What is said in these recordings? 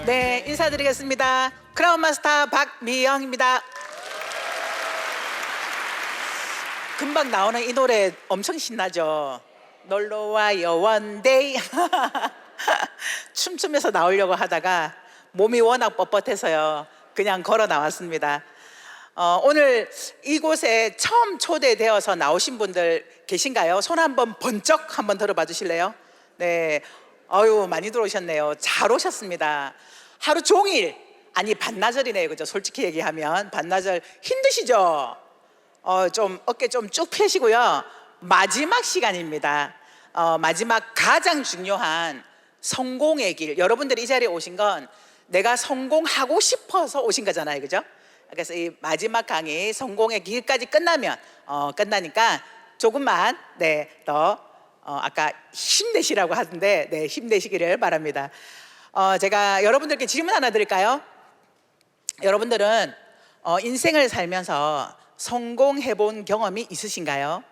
네, 인사드리겠습니다. 크라운 마스터 박미영입니다. 금방 나오는 이 노래 엄청 신나죠? 놀러와요 원데이. 춤추면서 나오려고 하다가 몸이 워낙 뻣뻣해서요 그냥 걸어 나왔습니다. 오늘 이곳에 처음 초대되어서 나오신 분들 계신가요? 손 한번 번쩍 한번 들어봐 주실래요? 네, 많이 들어오셨네요. 잘 오셨습니다. 하루 종일, 아니 반나절이네요, 그죠? 솔직히 얘기하면 반나절 힘드시죠? 좀 어깨 좀 쭉 펴시고요. 마지막 시간입니다. 마지막 가장 중요한 성공의 길. 여러분들이 이 자리에 오신 건 내가 성공하고 싶어서 오신 거잖아요, 그죠? 그래서 이 마지막 강의 성공의 길까지 끝나니까 조금만 더 아까 힘내시라고 하던데 힘내시기를 바랍니다. 제가 여러분들께 질문 하나 드릴까요? 여러분들은 인생을 살면서 성공해 본 경험이 있으신가요?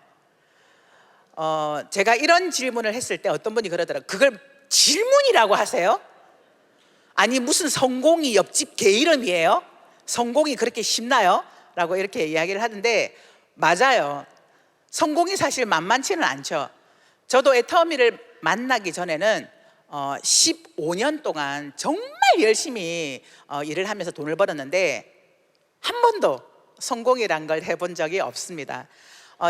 제가 이런 질문을 했을 때 어떤 분이 그러더라고요. 그걸 질문이라고 하세요? 아니 무슨 성공이 옆집 개 이름이에요? 성공이 그렇게 쉽나요? 라고 이렇게 이야기를 하는데 맞아요. 성공이 사실 만만치는 않죠. 저도 애터미를 만나기 전에는 15년 동안 정말 열심히 일을 하면서 돈을 벌었는데 한 번도 성공이란 걸 해본 적이 없습니다.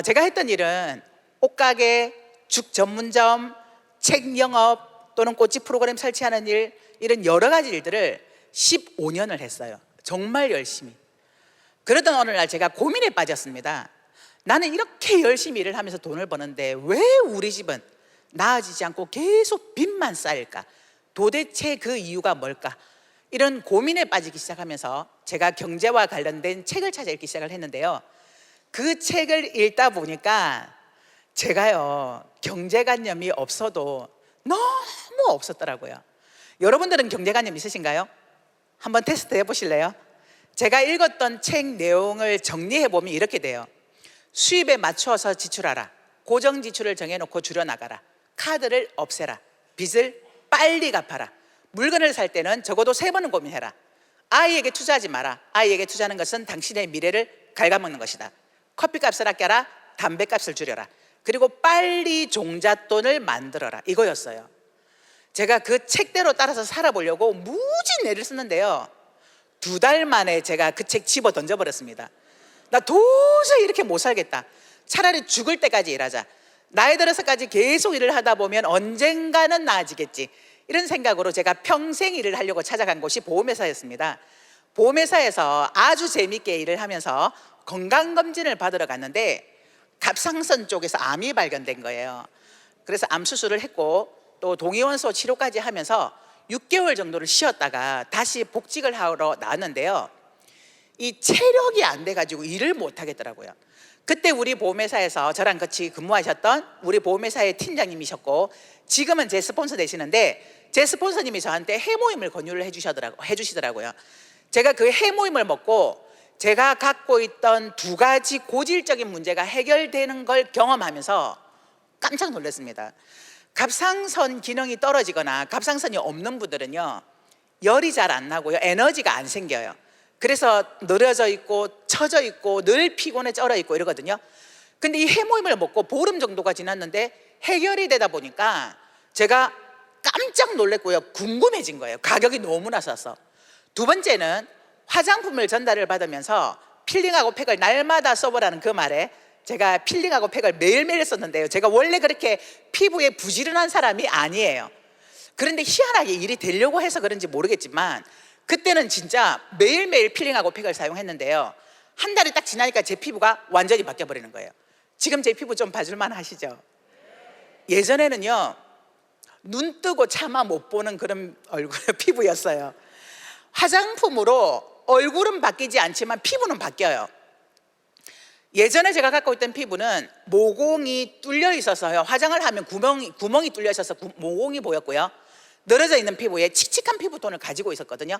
제가 했던 일은 옷가게, 죽 전문점, 책 영업 또는 꽃집 프로그램 설치하는 일, 이런 여러 가지 일들을 15년을 했어요. 정말 열심히. 그러던 어느 날 제가 고민에 빠졌습니다. 나는 이렇게 열심히 일을 하면서 돈을 버는데 왜 우리 집은 나아지지 않고 계속 빚만 쌓일까? 도대체 그 이유가 뭘까? 이런 고민에 빠지기 시작하면서 제가 경제와 관련된 책을 찾아 읽기 시작을 했는데요. 그 책을 읽다 보니까 제가요 경제관념이 없어도 너무 없었더라고요. 여러분들은 경제관념 있으신가요? 한번 테스트 해보실래요? 제가 읽었던 책 내용을 정리해보면 이렇게 돼요. 수입에 맞추어서 지출하라. 고정 지출을 정해놓고 줄여나가라. 카드를 없애라. 빚을 빨리 갚아라. 물건을 살 때는 적어도 3번은 고민해라. 아이에게 투자하지 마라. 아이에게 투자하는 것은 당신의 미래를 갉아먹는 것이다. 커피값을 아껴라. 담배값을 줄여라. 그리고 빨리 종잣돈을 만들어라. 이거였어요. 제가 그 책대로 따라서 살아보려고 무지 애를 쓰는데요 2달 만에 제가 그 책 집어 던져버렸습니다. 나 도저히 이렇게 못 살겠다. 차라리 죽을 때까지 일하자. 나이 들어서까지 계속 일을 하다 보면 언젠가는 나아지겠지. 이런 생각으로 제가 평생 일을 하려고 찾아간 곳이 보험회사였습니다. 보험회사에서 아주 재밌게 일을 하면서 건강검진을 받으러 갔는데 갑상선 쪽에서 암이 발견된 거예요. 그래서 암 수술을 했고 또 동의원소 치료까지 하면서 6개월 정도를 쉬었다가 다시 복직을 하러 나왔는데요. 이 체력이 안 돼가지고 일을 못 하겠더라고요. 그때 우리 보험회사에서 저랑 같이 근무하셨던 우리 보험회사의 팀장님이셨고 지금은 제 스폰서 되시는데 제 스폰서님이 저한테 해모임을 권유를 해주시더라고요. 제가 그 해모임을 먹고 제가 갖고 있던 2가지 고질적인 문제가 해결되는 걸 경험하면서 깜짝 놀랐습니다. 갑상선 기능이 떨어지거나 갑상선이 없는 분들은요 열이 잘 안 나고요 에너지가 안 생겨요. 그래서 늘어져 있고 처져 있고 늘 피곤해 쩔어 있고 이러거든요. 근데 이 해모임을 먹고 보름 정도가 지났는데 해결이 되다 보니까 제가 깜짝 놀랐고요 궁금해진 거예요. 가격이 너무나 싸서. 2번째는 화장품을 전달을 받으면서 필링하고 팩을 날마다 써보라는 그 말에 제가 필링하고 팩을 매일매일 썼는데요 제가 원래 그렇게 피부에 부지런한 사람이 아니에요. 그런데 희한하게 일이 되려고 해서 그런지 모르겠지만 그때는 진짜 매일매일 필링하고 팩을 사용했는데요 한 달이 딱 지나니까 제 피부가 완전히 바뀌어버리는 거예요. 지금 제 피부 좀 봐줄만 하시죠? 예전에는요 눈 뜨고 차마 못 보는 그런 얼굴의 피부였어요. 화장품으로 얼굴은 바뀌지 않지만 피부는 바뀌어요. 예전에 제가 갖고 있던 피부는 모공이 뚫려 있어서요 화장을 하면 구멍이 뚫려 있어서 모공이 보였고요 늘어져 있는 피부에 칙칙한 피부톤을 가지고 있었거든요.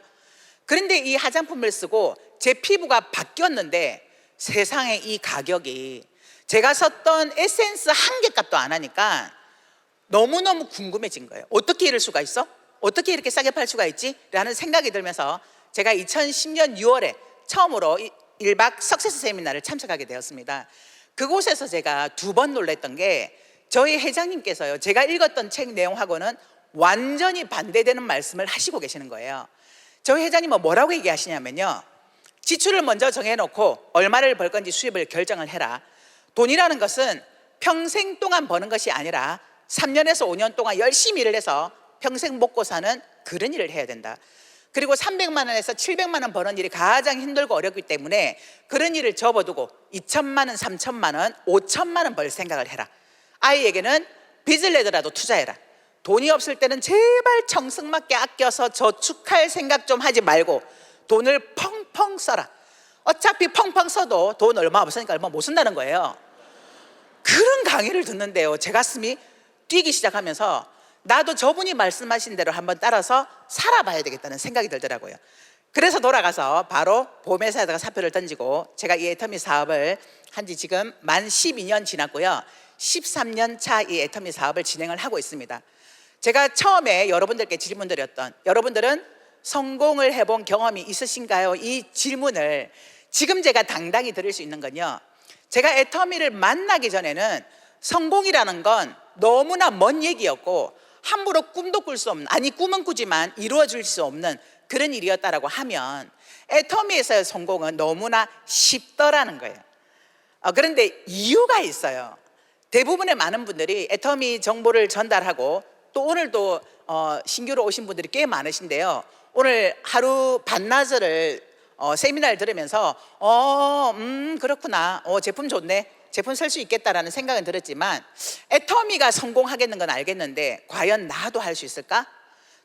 그런데 이 화장품을 쓰고 제 피부가 바뀌었는데 세상에 이 가격이 제가 썼던 에센스 한 개 값도 안 하니까 너무너무 궁금해진 거예요. 어떻게 이럴 수가 있어? 어떻게 이렇게 싸게 팔 수가 있지? 라는 생각이 들면서 제가 2010년 6월에 처음으로 1박 석세스 세미나를 참석하게 되었습니다. 그곳에서 제가 2번 놀랐던 게 저희 회장님께서요, 제가 읽었던 책 내용하고는 완전히 반대되는 말씀을 하시고 계시는 거예요. 저희 회장님은 뭐라고 얘기하시냐면요, 지출을 먼저 정해놓고 얼마를 벌 건지 수입을 결정을 해라. 돈이라는 것은 평생 동안 버는 것이 아니라 3년에서 5년 동안 열심히 일을 해서 평생 먹고 사는 그런 일을 해야 된다. 그리고 300만 원에서 700만 원 버는 일이 가장 힘들고 어렵기 때문에 그런 일을 접어두고 2천만 원, 3천만 원, 5천만 원 벌 생각을 해라. 아이에게는 빚을 내더라도 투자해라. 돈이 없을 때는 제발 정승맞게 아껴서 저축할 생각 좀 하지 말고 돈을 펑펑 써라. 어차피 펑펑 써도 돈 얼마 없으니까 얼마 못 쓴다는 거예요. 그런 강의를 듣는데요, 제 가슴이 뛰기 시작하면서 나도 저분이 말씀하신 대로 한번 따라서 살아봐야 되겠다는 생각이 들더라고요. 그래서 돌아가서 바로 보험회사에다가 사표를 던지고 제가 이 애터미 사업을 한 지 지금 만 12년 지났고요, 13년 차 이 애터미 사업을 진행을 하고 있습니다. 제가 처음에 여러분들께 질문드렸던, 여러분들은 성공을 해본 경험이 있으신가요? 이 질문을 지금 제가 당당히 드릴 수 있는 건요, 제가 애터미를 만나기 전에는 성공이라는 건 너무나 먼 얘기였고 함부로 꿈도 꿀 수 없는, 아니 꿈은 꾸지만 이루어질 수 없는 그런 일이었다라고 하면 애터미에서의 성공은 너무나 쉽더라는 거예요. 그런데 이유가 있어요. 대부분의 많은 분들이 애터미 정보를 전달하고 또 오늘도 신규로 오신 분들이 꽤 많으신데요, 오늘 하루 반나절을 세미나를 들으면서 그렇구나, 제품 좋네, 제품 쓸 수 있겠다라는 생각은 들었지만 애터미가 성공하겠는 건 알겠는데 과연 나도 할 수 있을까?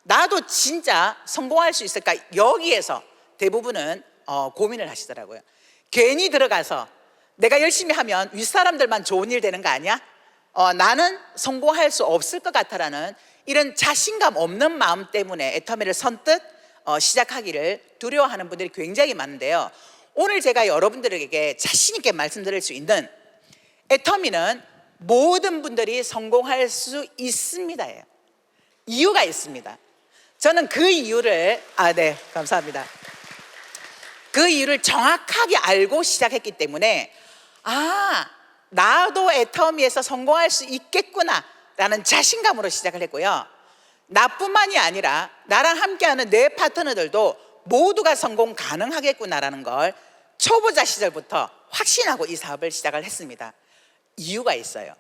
나도 진짜 성공할 수 있을까? 여기에서 대부분은 고민을 하시더라고요. 괜히 들어가서 내가 열심히 하면 윗사람들만 좋은 일 되는 거 아니야? 나는 성공할 수 없을 것 같아라는 이런 자신감 없는 마음 때문에 애터미를 선뜻 시작하기를 두려워하는 분들이 굉장히 많은데요, 오늘 제가 여러분들에게 자신 있게 말씀드릴 수 있는 애터미는 모든 분들이 성공할 수 있습니다예요. 이유가 있습니다. 저는 그 이유를 네, 감사합니다. 그 이유를 정확하게 알고 시작했기 때문에 나도 애터미에서 성공할 수 있겠구나 라는 자신감으로 시작을 했고요, 나뿐만이 아니라 나랑 함께하는 내 파트너들도 모두가 성공 가능하겠구나라는 걸 초보자 시절부터 확신하고 이 사업을 시작을 했습니다. 이유가 있어요.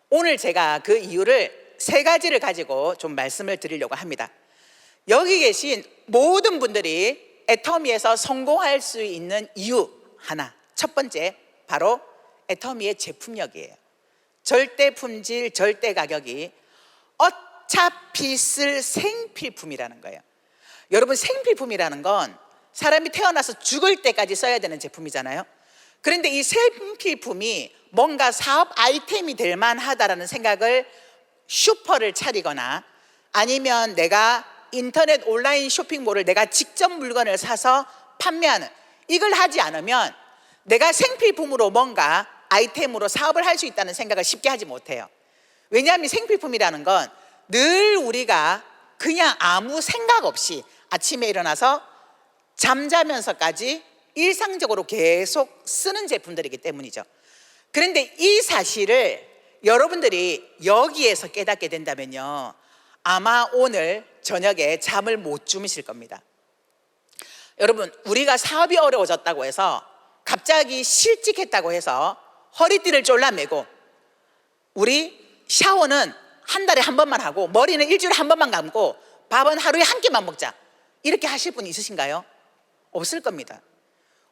오늘 제가 그 이유를 3가지를 가지고 좀 말씀을 드리려고 합니다. 여기 계신 모든 분들이 애터미에서 성공할 수 있는 이유 하나, 첫 번째 바로 애터미의 제품력이에요. 절대 품질, 절대 가격이 어차피 쓸 생필품이라는 거예요. 여러분, 생필품이라는 건 사람이 태어나서 죽을 때까지 써야 되는 제품이잖아요. 그런데 이 생필품이 뭔가 사업 아이템이 될 만하다라는 생각을 슈퍼를 차리거나 아니면 내가 인터넷 온라인 쇼핑몰을 내가 직접 물건을 사서 판매하는, 이걸 하지 않으면 내가 생필품으로 뭔가 아이템으로 사업을 할 수 있다는 생각을 쉽게 하지 못해요. 왜냐하면 생필품이라는 건 늘 우리가 그냥 아무 생각 없이 아침에 일어나서 잠자면서까지 일상적으로 계속 쓰는 제품들이기 때문이죠. 그런데 이 사실을 여러분들이 여기에서 깨닫게 된다면요, 아마 오늘 저녁에 잠을 못 주무실 겁니다. 여러분, 우리가 사업이 어려워졌다고 해서 갑자기 실직했다고 해서 허리띠를 졸라매고 우리 샤워는 한 달에 한 번만 하고 머리는 일주일에 한 번만 감고 밥은 하루에 한 끼만 먹자, 이렇게 하실 분 있으신가요? 없을 겁니다.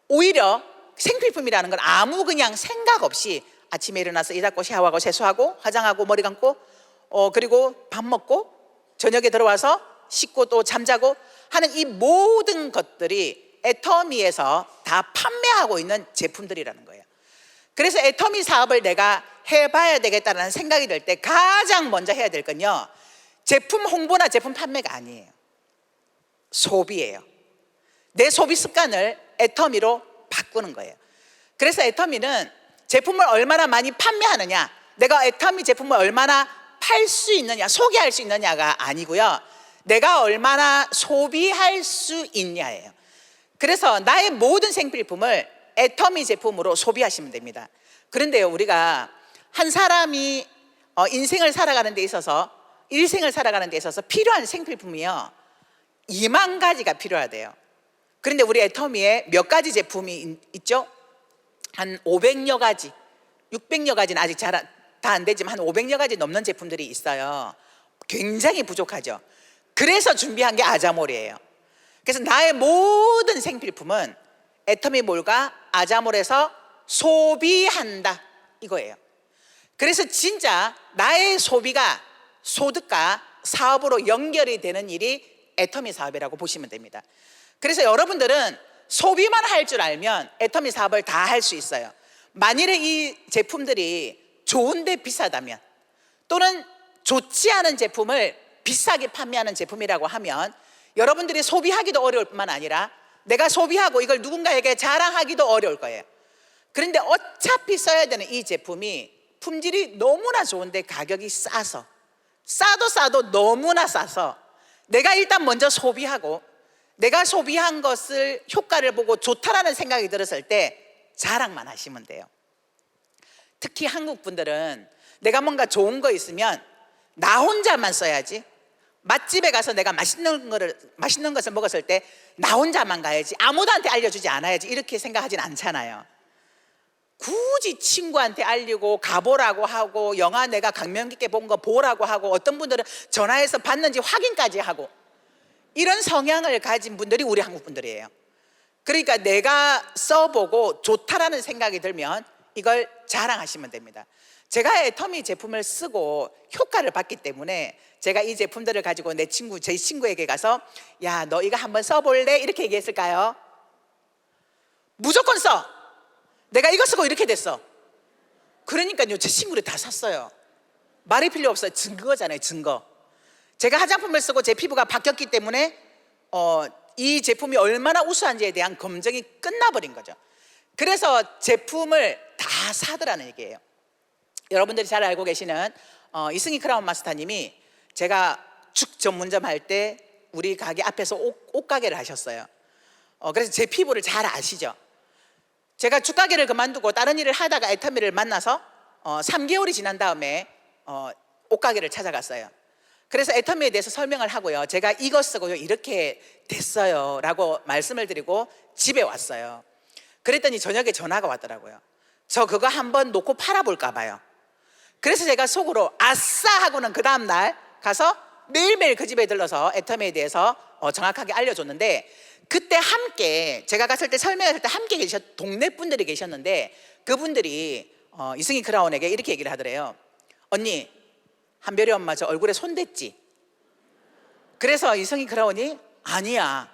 오히려 생필품이라는 건 아무 그냥 생각 없이 아침에 일어나서 이 닦고 샤워하고 세수하고 화장하고 머리 감고 그리고 밥 먹고 저녁에 들어와서 씻고 또 잠자고 하는 이 모든 것들이 애터미에서 다 판매하고 있는 제품들이라는 거예요. 그래서 애터미 사업을 내가 해봐야 되겠다는 생각이 들 때 가장 먼저 해야 될 건요, 제품 홍보나 제품 판매가 아니에요. 소비예요. 내 소비 습관을 애터미로 바꾸는 거예요. 그래서 애터미는 제품을 얼마나 많이 판매하느냐, 내가 애터미 제품을 얼마나 팔 수 있느냐, 소개할 수 있느냐가 아니고요, 내가 얼마나 소비할 수 있냐예요. 그래서 나의 모든 생필품을 애터미 제품으로 소비하시면 됩니다. 그런데요, 우리가 한 사람이 인생을 살아가는 데 있어서, 일생을 살아가는 데 있어서 필요한 생필품이요 2만 가지가 필요하대요. 그런데 우리 애터미에 몇 가지 제품이 있죠? 한 500여 가지, 600여 가지는 아직 다 안 되지만 한 500여 가지 넘는 제품들이 있어요. 굉장히 부족하죠. 그래서 준비한 게 아자몰이에요. 그래서 나의 모든 생필품은 애터미몰과 아자몰에서 소비한다 이거예요. 그래서 진짜 나의 소비가 소득과 사업으로 연결이 되는 일이 애터미 사업이라고 보시면 됩니다. 그래서 여러분들은 소비만 할 줄 알면 애터미 사업을 다 할 수 있어요. 만일에 이 제품들이 좋은데 비싸다면, 또는 좋지 않은 제품을 비싸게 판매하는 제품이라고 하면 여러분들이 소비하기도 어려울 뿐만 아니라 내가 소비하고 이걸 누군가에게 자랑하기도 어려울 거예요. 그런데 어차피 써야 되는 이 제품이 품질이 너무나 좋은데 가격이 싸도 너무나 싸서 내가 일단 먼저 소비하고 내가 소비한 것을 효과를 보고 좋다라는 생각이 들었을 때 자랑만 하시면 돼요. 특히 한국 분들은 내가 뭔가 좋은 거 있으면 나 혼자만 써야지, 맛집에 가서 내가 맛있는 것을 먹었을 때 나 혼자만 가야지, 아무도한테 알려주지 않아야지 이렇게 생각하진 않잖아요. 굳이 친구한테 알리고 가보라고 하고 영화 내가 감명 깊게 본 거 보라고 하고 어떤 분들은 전화해서 봤는지 확인까지 하고 이런 성향을 가진 분들이 우리 한국 분들이에요. 그러니까 내가 써보고 좋다라는 생각이 들면 이걸 자랑하시면 됩니다. 제가 애터미 제품을 쓰고 효과를 봤기 때문에 제가 이 제품들을 가지고 제 친구에게 가서 야, 너 이거 한번 써볼래? 이렇게 얘기했을까요? 무조건 써! 내가 이거 쓰고 이렇게 됐어. 그러니까요, 제 친구를 다 샀어요. 말이 필요 없어요. 증거잖아요, 증거. 제가 화장품을 쓰고 제 피부가 바뀌었기 때문에 이 제품이 얼마나 우수한지에 대한 검증이 끝나버린 거죠. 그래서 제품을 다 사더라는 얘기예요. 여러분들이 잘 알고 계시는 이승희 크라운 마스터님이 제가 죽 전문점 할 때 우리 가게 앞에서 옷가게를 하셨어요. 그래서 제 피부를 잘 아시죠. 제가 죽가게를 그만두고 다른 일을 하다가 애터미를 만나서 3개월이 지난 다음에 옷가게를 찾아갔어요. 그래서 애터미에 대해서 설명을 하고요, 제가 이거 쓰고요 이렇게 됐어요 라고 말씀을 드리고 집에 왔어요. 그랬더니 저녁에 전화가 왔더라고요. 저 그거 한번 놓고 팔아볼까 봐요. 그래서 제가 속으로 아싸 하고는 그 다음날 가서 매일매일 그 집에 들러서 애터미에 대해서 정확하게 알려줬는데, 그때 함께 제가 갔을 때 설명했을 때 함께 동네 분들이 계셨는데 그분들이 이승희 크라운에게 이렇게 얘기를 하더래요. 언니, 한별이 엄마 저 얼굴에 손 댔지? 그래서 이승희 크라운이 아니야,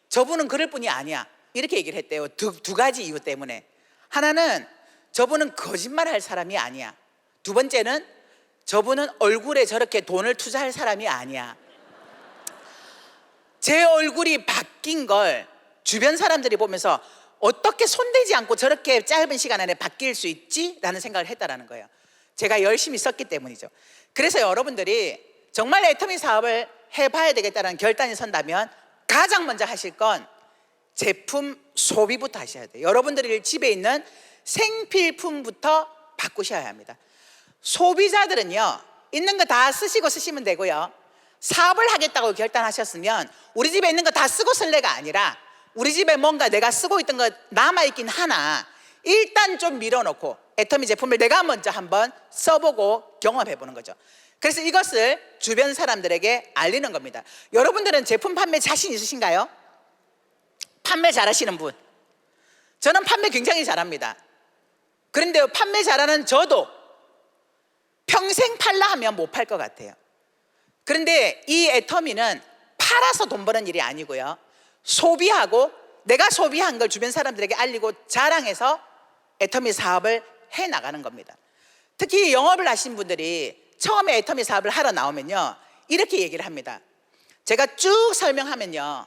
저분은 그럴 뿐이 아니야 이렇게 얘기를 했대요. 두 가지 이유 때문에. 하나는 저분은 거짓말할 사람이 아니야. 두 번째는 저분은 얼굴에 저렇게 돈을 투자할 사람이 아니야. 제 얼굴이 바뀐 걸 주변 사람들이 보면서 어떻게 손대지 않고 저렇게 짧은 시간 안에 바뀔 수 있지? 라는 생각을 했다라는 거예요. 제가 열심히 썼기 때문이죠. 그래서 여러분들이 정말 애터미 사업을 해봐야 되겠다는 결단이 선다면 가장 먼저 하실 건 제품 소비부터 하셔야 돼요. 여러분들이 집에 있는 생필품부터 바꾸셔야 합니다. 소비자들은요, 있는 거 다 쓰시면 되고요, 사업을 하겠다고 결단하셨으면 우리 집에 있는 거 다 쓰고 쓸래가 아니라 우리 집에 뭔가 내가 쓰고 있던 거 남아있긴 하나 일단 좀 밀어놓고 애터미 제품을 내가 먼저 한번 써보고 경험해보는 거죠. 그래서 이것을 주변 사람들에게 알리는 겁니다. 여러분들은 제품 판매 자신 있으신가요? 판매 잘하시는 분? 저는 판매 굉장히 잘합니다. 그런데 판매 잘하는 저도 평생 팔라 하면 못 팔 것 같아요. 그런데 이 애터미는 팔아서 돈 버는 일이 아니고요, 소비하고 내가 소비한 걸 주변 사람들에게 알리고 자랑해서 애터미 사업을 해나가는 겁니다. 특히 영업을 하신 분들이 처음에 애터미 사업을 하러 나오면요 이렇게 얘기를 합니다. 제가 쭉 설명하면요,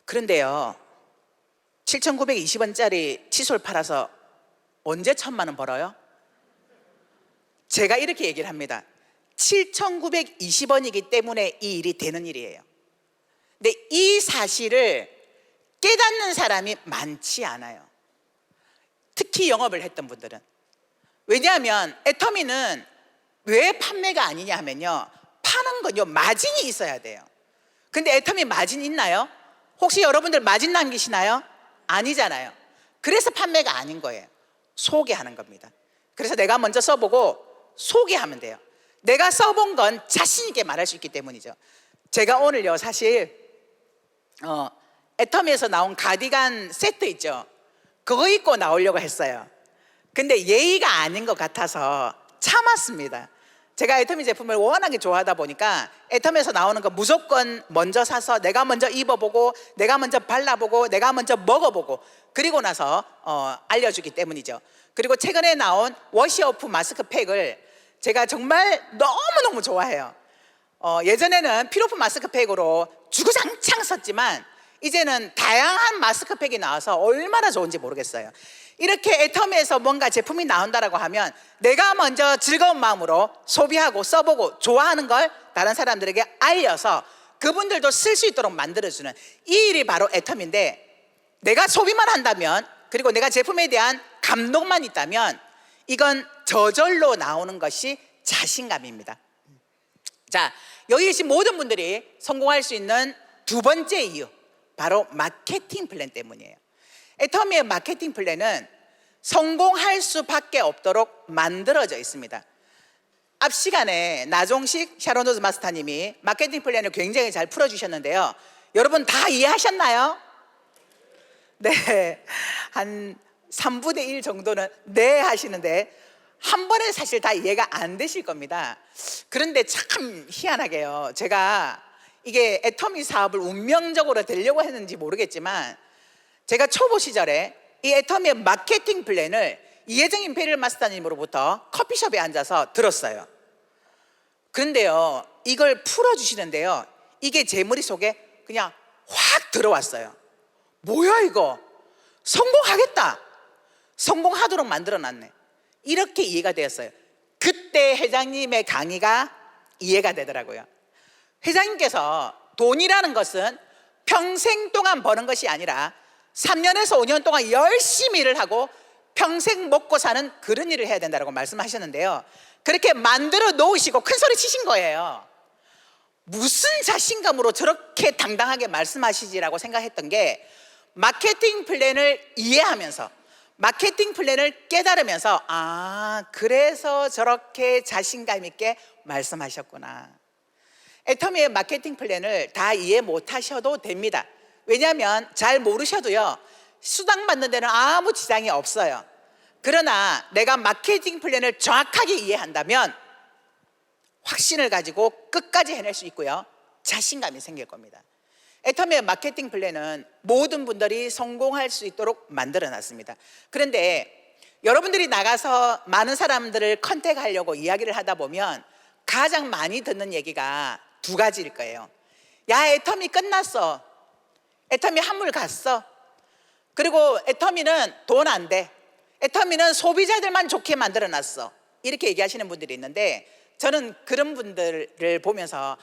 그런데요 7,920원짜리 칫솔 팔아서 언제 1,000만 원 벌어요? 제가 이렇게 얘기를 합니다. 7,920원이기 때문에 이 일이 되는 일이에요. 근데 이 사실을 깨닫는 사람이 많지 않아요. 특히 영업을 했던 분들은. 왜냐하면 애터미는 왜 판매가 아니냐 하면요, 파는 건요 마진이 있어야 돼요. 근데 애터미 마진 있나요? 혹시 여러분들 마진 남기시나요? 아니잖아요. 그래서 판매가 아닌 거예요. 소개하는 겁니다. 그래서 내가 먼저 써보고 소개하면 돼요. 내가 써본 건 자신 있게 말할 수 있기 때문이죠. 제가 오늘요 사실 애터미에서 나온 가디건 세트 있죠, 그거 입고 나오려고 했어요. 근데 예의가 아닌 것 같아서 참았습니다. 제가 애터미 제품을 워낙에 좋아하다 보니까 애터미에서 나오는 거 무조건 먼저 사서 내가 먼저 입어보고 내가 먼저 발라보고 내가 먼저 먹어보고 그리고 나서 알려주기 때문이죠. 그리고 최근에 나온 워시오프 마스크팩을 제가 정말 너무너무 좋아해요. 예전에는 필로프 마스크팩으로 주구장창 썼지만 이제는 다양한 마스크팩이 나와서 얼마나 좋은지 모르겠어요. 이렇게 애터미에서 뭔가 제품이 나온다라고 하면 내가 먼저 즐거운 마음으로 소비하고 써보고 좋아하는 걸 다른 사람들에게 알려서 그분들도 쓸 수 있도록 만들어주는 이 일이 바로 애터미인데, 내가 소비만 한다면 그리고 내가 제품에 대한 감동만 있다면 이건 저절로 나오는 것이 자신감입니다. 자, 여기 계신 모든 분들이 성공할 수 있는 두 번째 이유, 바로 마케팅 플랜 때문이에요. 애터미의 마케팅 플랜은 성공할 수밖에 없도록 만들어져 있습니다. 앞 시간에 나종식 샤론 로즈 마스터님이 마케팅 플랜을 굉장히 잘 풀어주셨는데요, 여러분 다 이해하셨나요? 네, 한 3분의 1 정도는 네 하시는데 한 번에 사실 다 이해가 안 되실 겁니다. 그런데 참 희한하게요, 제가 이게 애터미 사업을 운명적으로 되려고 했는지 모르겠지만 제가 초보 시절에 이 애터미의 마케팅 플랜을 이혜정 임페리얼 마스터님으로부터 커피숍에 앉아서 들었어요. 그런데요, 이걸 풀어주시는데요, 이게 제 머릿속에 그냥 확 들어왔어요. 뭐야 이거, 성공하겠다, 성공하도록 만들어놨네, 이렇게 이해가 되었어요. 그때 회장님의 강의가 이해가 되더라고요. 회장님께서 돈이라는 것은 평생 동안 버는 것이 아니라 3년에서 5년 동안 열심히 일을 하고 평생 먹고 사는 그런 일을 해야 된다고 말씀하셨는데요, 그렇게 만들어 놓으시고 큰 소리 치신 거예요. 무슨 자신감으로 저렇게 당당하게 말씀하시지라고 생각했던 게, 마케팅 플랜을 이해하면서 마케팅 플랜을 깨달으면서 그래서 저렇게 자신감 있게 말씀하셨구나. 애터미의 마케팅 플랜을 다 이해 못하셔도 됩니다. 왜냐하면 잘 모르셔도요 수당 받는 데는 아무 지장이 없어요. 그러나 내가 마케팅 플랜을 정확하게 이해한다면 확신을 가지고 끝까지 해낼 수 있고요, 자신감이 생길 겁니다. 애터미의 마케팅 플랜은 모든 분들이 성공할 수 있도록 만들어놨습니다. 그런데 여러분들이 나가서 많은 사람들을 컨택하려고 이야기를 하다 보면 가장 많이 듣는 얘기가 두 가지일 거예요. 야, 애터미 끝났어, 애터미 한물 갔어, 그리고 애터미는 돈 안 돼, 애터미는 소비자들만 좋게 만들어놨어, 이렇게 얘기하시는 분들이 있는데, 저는 그런 분들을 보면서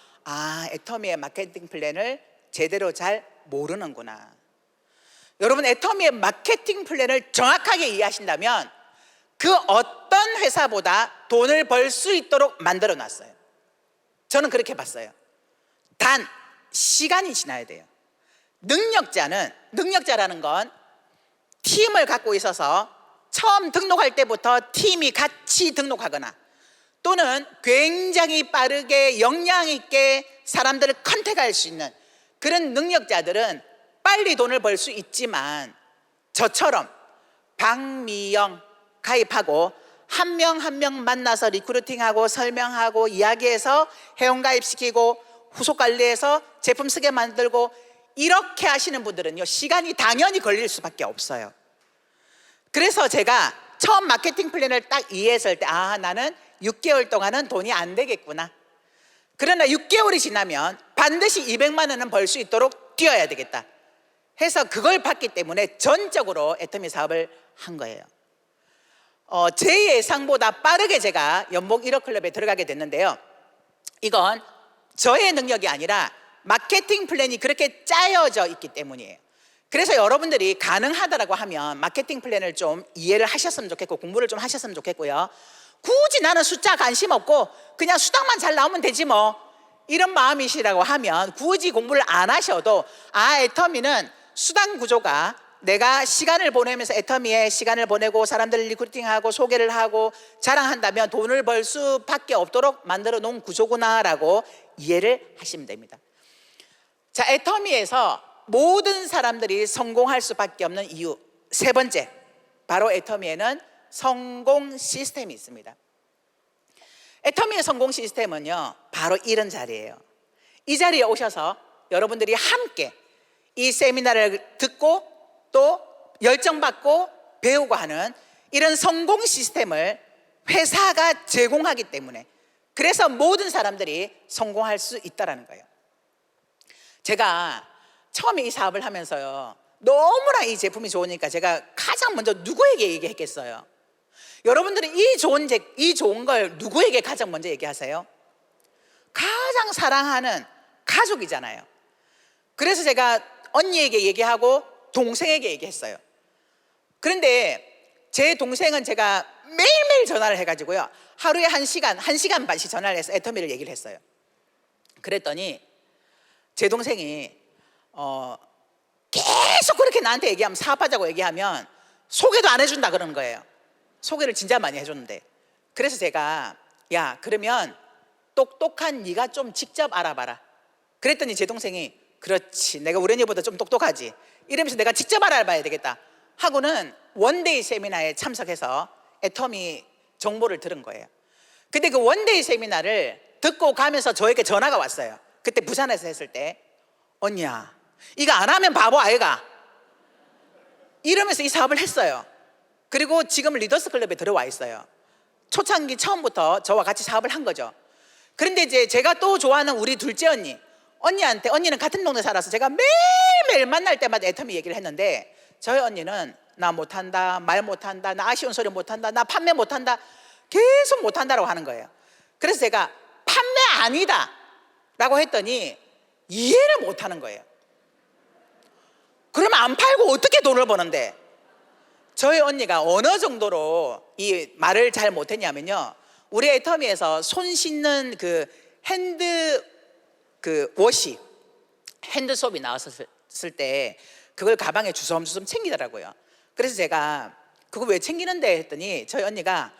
애터미의 마케팅 플랜을 제대로 잘 모르는구나. 여러분, 애터미의 마케팅 플랜을 정확하게 이해하신다면 그 어떤 회사보다 돈을 벌 수 있도록 만들어 놨어요. 저는 그렇게 봤어요. 단 시간이 지나야 돼요. 능력자라는 건 팀을 갖고 있어서 처음 등록할 때부터 팀이 같이 등록하거나 또는 굉장히 빠르게 역량 있게 사람들을 컨택할 수 있는 그런 능력자들은 빨리 돈을 벌 수 있지만, 저처럼 박미영 가입하고 한 명 한 명 만나서 리크루팅하고 설명하고 이야기해서 회원가입시키고 후속 관리해서 제품 쓰게 만들고 이렇게 하시는 분들은요 시간이 당연히 걸릴 수밖에 없어요. 그래서 제가 처음 마케팅 플랜을 딱 이해했을 때 나는 6개월 동안은 돈이 안 되겠구나, 그러나 6개월이 지나면 반드시 200만 원은 벌 수 있도록 뛰어야 되겠다 해서 그걸 봤기 때문에 전적으로 애터미 사업을 한 거예요. 제 예상보다 빠르게 제가 연봉 1억 클럽에 들어가게 됐는데요, 이건 저의 능력이 아니라 마케팅 플랜이 그렇게 짜여져 있기 때문이에요. 그래서 여러분들이 가능하다라고 하면 마케팅 플랜을 좀 이해를 하셨으면 좋겠고 공부를 좀 하셨으면 좋겠고요. 굳이 나는 숫자 관심 없고 그냥 수당만 잘 나오면 되지 뭐, 이런 마음이시라고 하면 굳이 공부를 안 하셔도 애터미는 수당 구조가, 내가 시간을 보내면서 애터미에 시간을 보내고 사람들을 리크루팅하고 소개를 하고 자랑한다면 돈을 벌 수밖에 없도록 만들어 놓은 구조구나라고 이해를 하시면 됩니다. 자, 애터미에서 모든 사람들이 성공할 수밖에 없는 이유 세 번째, 바로 애터미에는 성공 시스템이 있습니다. 애터미의 성공 시스템은요, 바로 이런 자리예요. 이 자리에 오셔서 여러분들이 함께 이 세미나를 듣고 또 열정받고 배우고 하는 이런 성공 시스템을 회사가 제공하기 때문에, 그래서 모든 사람들이 성공할 수 있다는 거예요. 제가 처음에 이 사업을 하면서요, 너무나 이 제품이 좋으니까 제가 가장 먼저 누구에게 얘기했겠어요? 여러분들은 이 좋은 걸 누구에게 가장 먼저 얘기하세요? 가장 사랑하는 가족이잖아요. 그래서 제가 언니에게 얘기하고 동생에게 얘기했어요. 그런데 제 동생은 제가 매일매일 전화를 해가지고요, 하루에 1시간 반씩 전화를 해서 애터미를 얘기를 했어요. 그랬더니 제 동생이 계속 그렇게 나한테 얘기하면, 사업하자고 얘기하면 소개도 안 해준다 그러는 거예요. 소개를 진짜 많이 해줬는데. 그래서 제가, 야, 그러면 똑똑한 네가 좀 직접 알아봐라. 그랬더니 제 동생이, 그렇지, 내가 우리 언니보다 좀 똑똑하지, 이러면서 내가 직접 알아봐야 되겠다 하고는 원데이 세미나에 참석해서 애터미 정보를 들은 거예요. 근데 그 원데이 세미나를 듣고 가면서 저에게 전화가 왔어요. 그때 부산에서 했을 때, 언니야, 이거 안 하면 바보 아이가, 이러면서 이 사업을 했어요. 그리고 지금 리더스 클럽에 들어와 있어요. 초창기 처음부터 저와 같이 사업을 한 거죠. 그런데 이제 제가 또 좋아하는 우리 둘째 언니한테, 언니는 같은 동네 살아서 제가 매일매일 만날 때마다 애터미 얘기를 했는데, 저희 언니는 나 못한다, 말 못한다, 나 아쉬운 소리 못한다, 나 판매 못한다, 계속 못한다라고 하는 거예요. 그래서 제가 판매 아니다 라고 했더니 이해를 못하는 거예요. 그러면 안 팔고 어떻게 돈을 버는데? 저희 언니가 어느 정도로 이 말을 잘 못했냐면요, 우리 애터미에서 손 씻는 그 핸드 워시, 핸드소업이 나왔었을 때 그걸 가방에 주섬주섬 챙기더라고요. 그래서 제가 그거 왜 챙기는데 했더니 저희 언니가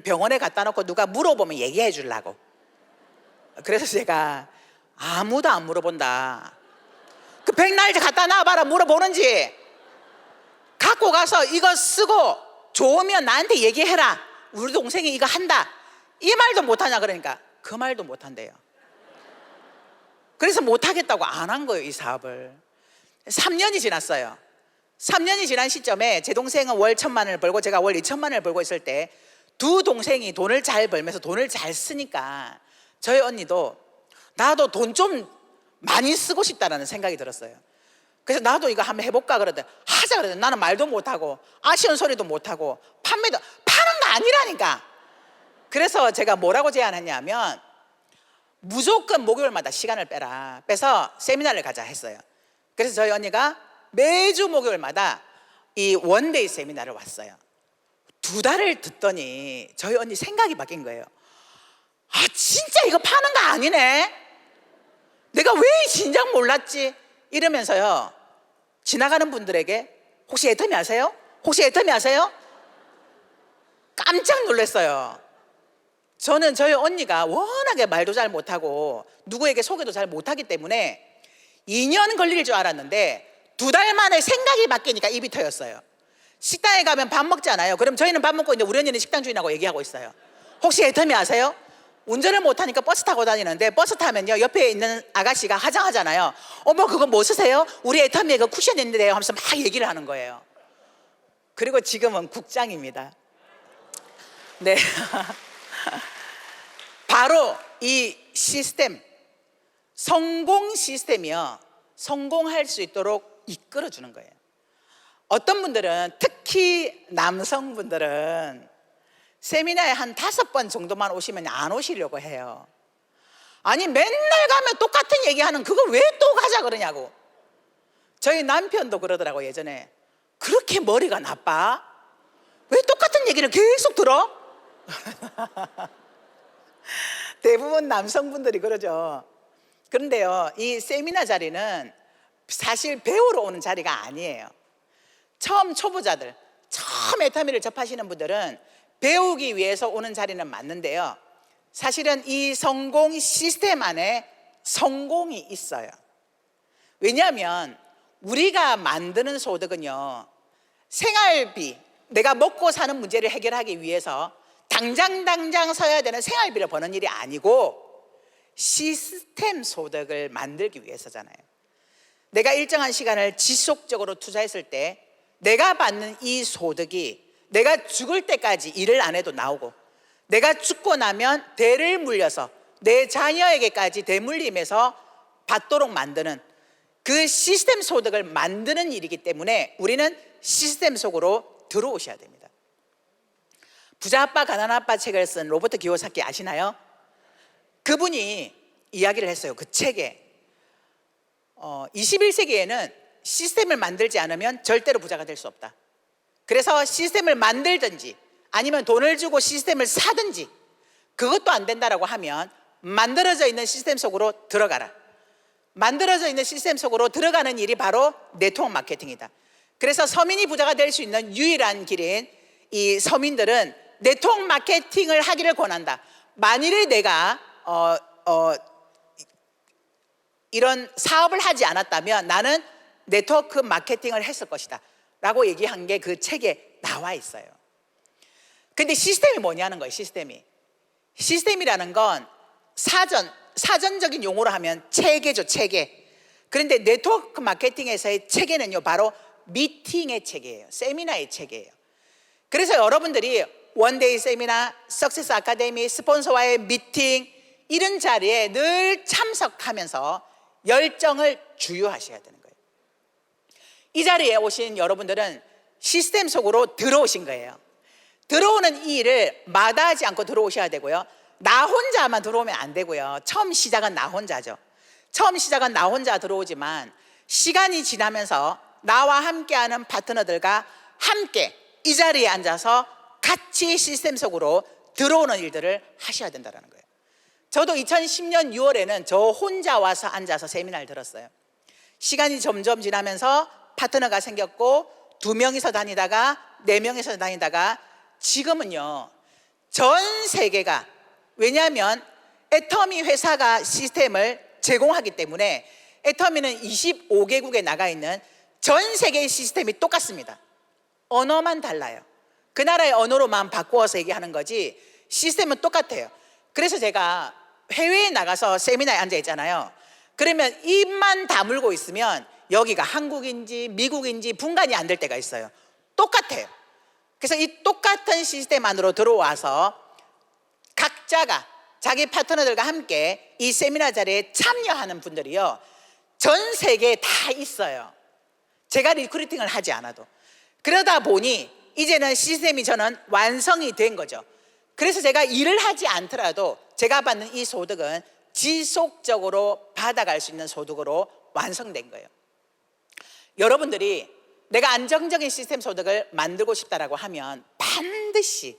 병원에 갖다 놓고 누가 물어보면 얘기해 주려고. 그래서 제가 아무도 안 물어본다, 그 백날지 갖다 놔봐라, 물어보는지. 갖고 가서 이거 쓰고 좋으면 나한테 얘기해라, 우리 동생이 이거 한다, 이 말도 못하냐 그러니까 그 말도 못한대요. 그래서 못하겠다고 안 한 거예요, 이 사업을. 3년이 지났어요. 3년이 지난 시점에 제 동생은 월 1,000만 원을 벌고 제가 월 2,000만 원을 벌고 있을 때, 두 동생이 돈을 잘 벌면서 돈을 잘 쓰니까 저희 언니도 나도 돈 좀 많이 쓰고 싶다라는 생각이 들었어요. 그래서 나도 이거 한번 해볼까 그러더니 하자 그러더니 나는 말도 못하고 아쉬운 소리도 못하고 파는 거 아니라니까. 그래서 제가 뭐라고 제안했냐면, 무조건 목요일마다 시간을 빼서 세미나를 가자 했어요. 그래서 저희 언니가 매주 목요일마다 이 원데이 세미나를 왔어요. 2달을 듣더니 저희 언니 생각이 바뀐 거예요. 아, 진짜 이거 파는 거 아니네, 내가 왜 진작 몰랐지, 이러면서요, 지나가는 분들에게 혹시 애터미 아세요? 혹시 애터미 아세요? 깜짝 놀랐어요. 저는 저희 언니가 워낙에 말도 잘 못하고 누구에게 소개도 잘 못하기 때문에 2년 걸릴 줄 알았는데 2달 만에 생각이 바뀌니까 입이 터였어요. 식당에 가면 밥 먹잖아요. 그럼 저희는 밥 먹고 이제 우리 언니는 식당 주인하고 얘기하고 있어요. 혹시 애터미 아세요? 운전을 못하니까 버스 타고 다니는데, 버스 타면요 옆에 있는 아가씨가 하장하잖아요. 어머, 그거 뭐 쓰세요? 우리 애터미에 그 쿠션 있는데요 하면서 막 얘기를 하는 거예요. 그리고 지금은 국장입니다. 네. 바로 이 시스템, 성공 시스템이요, 성공할 수 있도록 이끌어주는 거예요. 어떤 분들은, 특히 남성분들은 세미나에 한 5번 정도만 오시면 안 오시려고 해요. 아니 맨날 가면 똑같은 얘기하는 그거 왜 또 가자 그러냐고. 저희 남편도 그러더라고 예전에. 그렇게 머리가 나빠? 왜 똑같은 얘기를 계속 들어? 대부분 남성분들이 그러죠. 그런데요, 이 세미나 자리는 사실 배우러 오는 자리가 아니에요. 처음 초보자들, 처음 에타미를 접하시는 분들은 배우기 위해서 오는 자리는 맞는데요, 사실은 이 성공 시스템 안에 성공이 있어요. 왜냐하면 우리가 만드는 소득은요, 생활비, 내가 먹고 사는 문제를 해결하기 위해서 당장 써야 되는 생활비를 버는 일이 아니고 시스템 소득을 만들기 위해서잖아요. 내가 일정한 시간을 지속적으로 투자했을 때 내가 받는 이 소득이 내가 죽을 때까지 일을 안 해도 나오고, 내가 죽고 나면 대를 물려서 내 자녀에게까지 대물림해서 받도록 만드는 그 시스템 소득을 만드는 일이기 때문에 우리는 시스템 속으로 들어오셔야 됩니다. 부자 아빠 가난 아빠 책을 쓴 로버트 기요사키 아시나요? 그분이 이야기를 했어요. 그 책에 21세기에는 시스템을 만들지 않으면 절대로 부자가 될 수 없다. 그래서 시스템을 만들든지 아니면 돈을 주고 시스템을 사든지, 그것도 안 된다라고 하면 만들어져 있는 시스템 속으로 들어가라. 만들어져 있는 시스템 속으로 들어가는 일이 바로 네트워크 마케팅이다. 그래서 서민이 부자가 될 수 있는 유일한 길인 이 서민들은 네트워크 마케팅을 하기를 권한다. 만일에 내가 이런 사업을 하지 않았다면 나는 네트워크 마케팅을 했을 것이다 라고 얘기한 게 그 책에 나와 있어요. 근데 시스템이 뭐냐는 거예요. 시스템이라는 건 사전적인 용어로 하면 체계죠, 체계. 그런데 네트워크 마케팅에서의 체계는요, 바로 미팅의 체계예요. 세미나의 체계예요. 그래서 여러분들이 원데이 세미나, 석세스 아카데미, 스폰서와의 미팅, 이런 자리에 늘 참석하면서 열정을 주유하셔야 되는 거예요. 이 자리에 오신 여러분들은 시스템 속으로 들어오신 거예요. 들어오는 이 일을 마다하지 않고 들어오셔야 되고요, 나 혼자만 들어오면 안 되고요. 처음 시작은 나 혼자죠. 처음 시작은 나 혼자 들어오지만 시간이 지나면서 나와 함께하는 파트너들과 함께 이 자리에 앉아서 같이 시스템 속으로 들어오는 일들을 하셔야 된다는 거예요. 저도 2010년 6월에는 저 혼자 와서 앉아서 세미나를 들었어요. 시간이 점점 지나면서 파트너가 생겼고 2명이서 다니다가 4명이서 다니다가 지금은요, 전 세계가, 왜냐하면 애터미 회사가 시스템을 제공하기 때문에 애터미는 25개국에 나가 있는 전 세계의 시스템이 똑같습니다. 언어만 달라요. 그 나라의 언어로만 바꾸어서 얘기하는 거지 시스템은 똑같아요. 그래서 제가 해외에 나가서 세미나에 앉아 있잖아요. 그러면 입만 다물고 있으면 여기가 한국인지 미국인지 분간이 안 될 때가 있어요. 똑같아요. 그래서 이 똑같은 시스템 안으로 들어와서 각자가 자기 파트너들과 함께 이 세미나 자리에 참여하는 분들이요, 전 세계에 다 있어요. 제가 리크루팅을 하지 않아도. 그러다 보니 이제는 시스템이 저는 완성이 된 거죠. 그래서 제가 일을 하지 않더라도 제가 받는 이 소득은 지속적으로 받아갈 수 있는 소득으로 완성된 거예요. 여러분들이 내가 안정적인 시스템 소득을 만들고 싶다라고 하면 반드시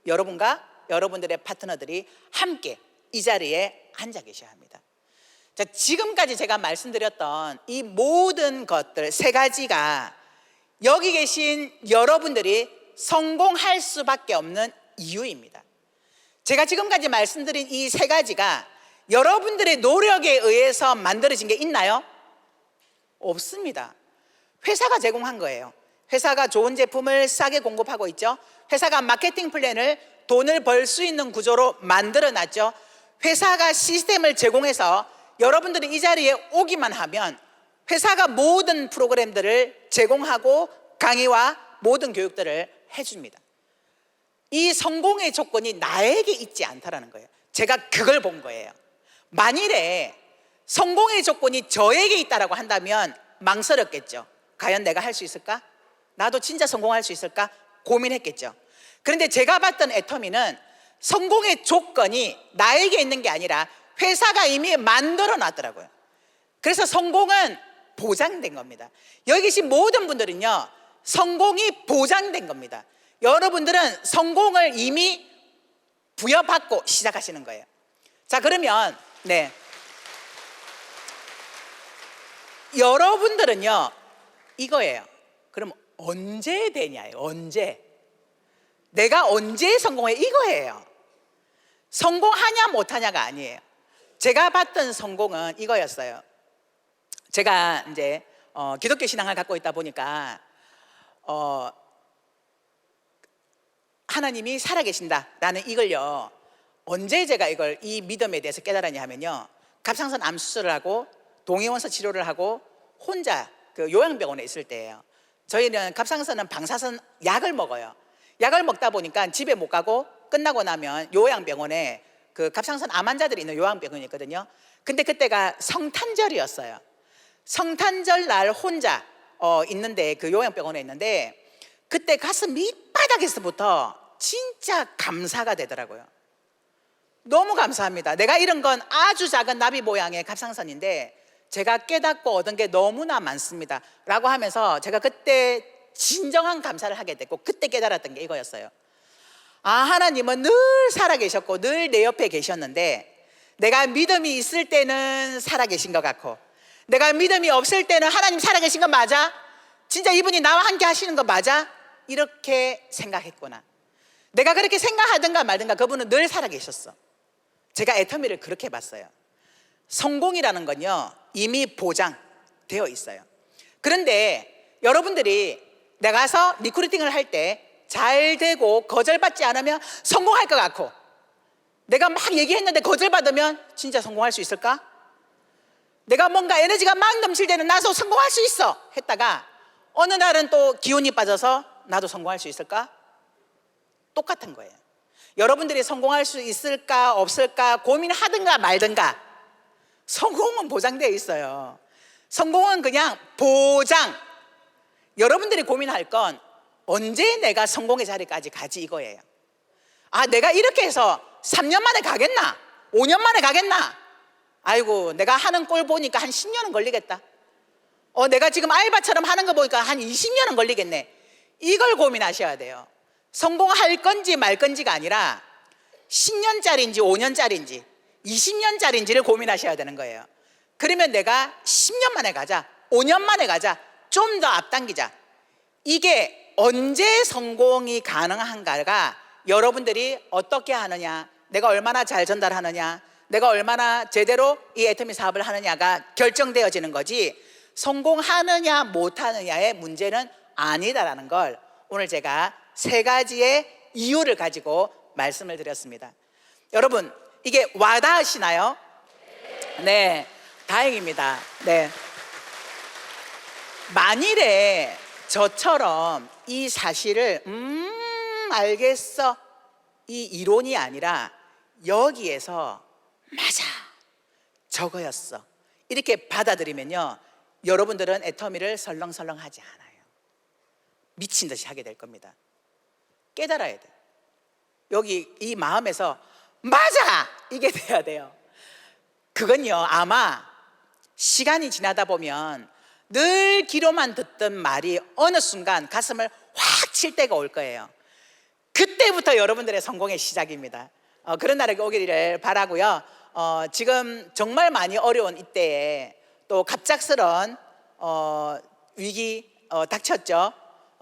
여러분과 여러분들의 파트너들이 함께 이 자리에 앉아 계셔야 합니다. 자, 지금까지 제가 말씀드렸던 이 모든 것들 3가지가 여기 계신 여러분들이 성공할 수밖에 없는 이유입니다. 제가 지금까지 말씀드린 이 3가지가 여러분들의 노력에 의해서 만들어진 게 있나요? 없습니다. 회사가 제공한 거예요. 회사가 좋은 제품을 싸게 공급하고 있죠. 회사가 마케팅 플랜을 돈을 벌 수 있는 구조로 만들어 놨죠. 회사가 시스템을 제공해서 여러분들이 이 자리에 오기만 하면 회사가 모든 프로그램들을 제공하고 강의와 모든 교육들을 해줍니다. 이 성공의 조건이 나에게 있지 않다라는 거예요. 제가 그걸 본 거예요. 만일에 성공의 조건이 저에게 있다라고 한다면 망설였겠죠. 과연 내가 할 수 있을까? 나도 진짜 성공할 수 있을까? 고민했겠죠. 그런데 제가 봤던 애터미는 성공의 조건이 나에게 있는 게 아니라 회사가 이미 만들어 놨더라고요. 그래서 성공은 보장된 겁니다. 여기 계신 모든 분들은요, 성공이 보장된 겁니다. 여러분들은 성공을 이미 부여받고 시작하시는 거예요. 자, 그러면 여러분들은요 이거예요. 그럼 언제 되냐예요. 언제? 내가 언제 성공해? 이거예요. 성공하냐 못하냐가 아니에요. 제가 봤던 성공은 이거였어요. 제가 이제 기독교 신앙을 갖고 있다 보니까 하나님이 살아계신다라는 이걸요, 언제 제가 이 믿음에 대해서 깨달았냐 하면요, 갑상선 암 수술을 하고 동해원서 치료를 하고 혼자 그 요양병원에 있을 때예요. 저희는 갑상선은 방사선 약을 먹어요. 약을 먹다 보니까 집에 못 가고 끝나고 나면 요양병원에 그 갑상선 암 환자들이 있는 요양병원이 있거든요. 근데 그때가 성탄절이었어요. 성탄절 날 혼자 있는데, 그 요양병원에 있는데, 그때 가슴 밑바닥에서부터 진짜 감사가 되더라고요. 너무 감사합니다. 내가 잃은 건 아주 작은 나비 모양의 갑상선인데 제가 깨닫고 얻은 게 너무나 많습니다 라고 하면서 제가 그때 진정한 감사를 하게 됐고, 그때 깨달았던 게 이거였어요. 아, 하나님은 늘 살아계셨고 늘 내 옆에 계셨는데, 내가 믿음이 있을 때는 살아계신 것 같고, 내가 믿음이 없을 때는 하나님 살아계신 거 맞아? 진짜 이분이 나와 함께 하시는 거 맞아? 이렇게 생각했구나. 내가 그렇게 생각하든가 말든가 그분은 늘 살아계셨어. 제가 애터미를 그렇게 봤어요. 성공이라는 건요 이미 보장되어 있어요. 그런데 여러분들이 나가서 리크루팅을 할 때 잘 되고 거절받지 않으면 성공할 것 같고, 내가 막 얘기했는데 거절받으면 진짜 성공할 수 있을까? 내가 뭔가 에너지가 막 넘칠 때는 나도 성공할 수 있어 했다가 어느 날은 또 기운이 빠져서 나도 성공할 수 있을까? 똑같은 거예요. 여러분들이 성공할 수 있을까 없을까 고민하든가 말든가, 성공은 보장되어 있어요. 성공은 그냥 보장. 여러분들이 고민할 건 언제 내가 성공의 자리까지 가지 이거예요. 아, 내가 이렇게 해서 3년 만에 가겠나? 5년 만에 가겠나? 아이고, 내가 하는 꼴 보니까 한 10년은 걸리겠다. 내가 지금 알바처럼 하는 거 보니까 한 20년은 걸리겠네. 이걸 고민하셔야 돼요. 성공할 건지 말 건지가 아니라 10년짜리인지 5년짜리인지 20년짜리인지를 고민하셔야 되는 거예요. 그러면 내가 10년 만에 가자, 5년 만에 가자, 좀 더 앞당기자. 이게 언제 성공이 가능한가가 여러분들이 어떻게 하느냐, 내가 얼마나 잘 전달하느냐, 내가 얼마나 제대로 이 애터미 사업을 하느냐가 결정되어지는 거지, 성공하느냐 못하느냐의 문제는 아니다라는 걸 오늘 제가 3가지의 이유를 가지고 말씀을 드렸습니다. 여러분, 이게 와닿으시나요? 네, 다행입니다. 네. 만일에 저처럼 이 사실을 알겠어, 이 이론이 아니라 여기에서 맞아, 저거였어 이렇게 받아들이면요, 여러분들은 애터미를 설렁설렁 하지 않아요. 미친 듯이 하게 될 겁니다. 깨달아야 돼요. 여기 이 마음에서 맞아! 이게 돼야 돼요. 그건요, 아마 시간이 지나다 보면 늘 귀로만 듣던 말이 어느 순간 가슴을 확 칠 때가 올 거예요. 그때부터 여러분들의 성공의 시작입니다. 그런 날이 오기를 바라고요. 지금 정말 많이 어려운 이때에 또 갑작스런 위기 닥쳤죠.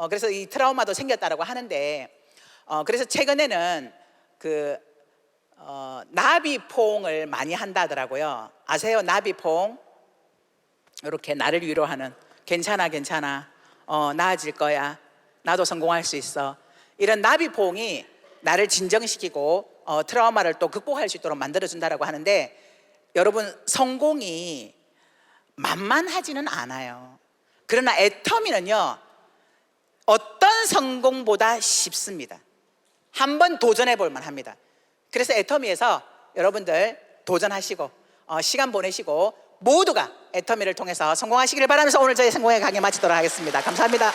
그래서 이 트라우마도 생겼다라고 하는데, 그래서 최근에는 그 나비퐁을 많이 한다더라고요. 아세요? 나비퐁. 이렇게 나를 위로하는, 괜찮아 괜찮아, 나아질 거야, 나도 성공할 수 있어, 이런 나비퐁이 나를 진정시키고 트라우마를 또 극복할 수 있도록 만들어준다라고 하는데, 여러분, 성공이 만만하지는 않아요. 그러나 애터미는요 어떤 성공보다 쉽습니다. 한번 도전해 볼 만합니다. 그래서 애터미에서 여러분들 도전하시고 시간 보내시고 모두가 애터미를 통해서 성공하시길 바라면서 오늘 저희 성공의 강의 마치도록 하겠습니다. 감사합니다.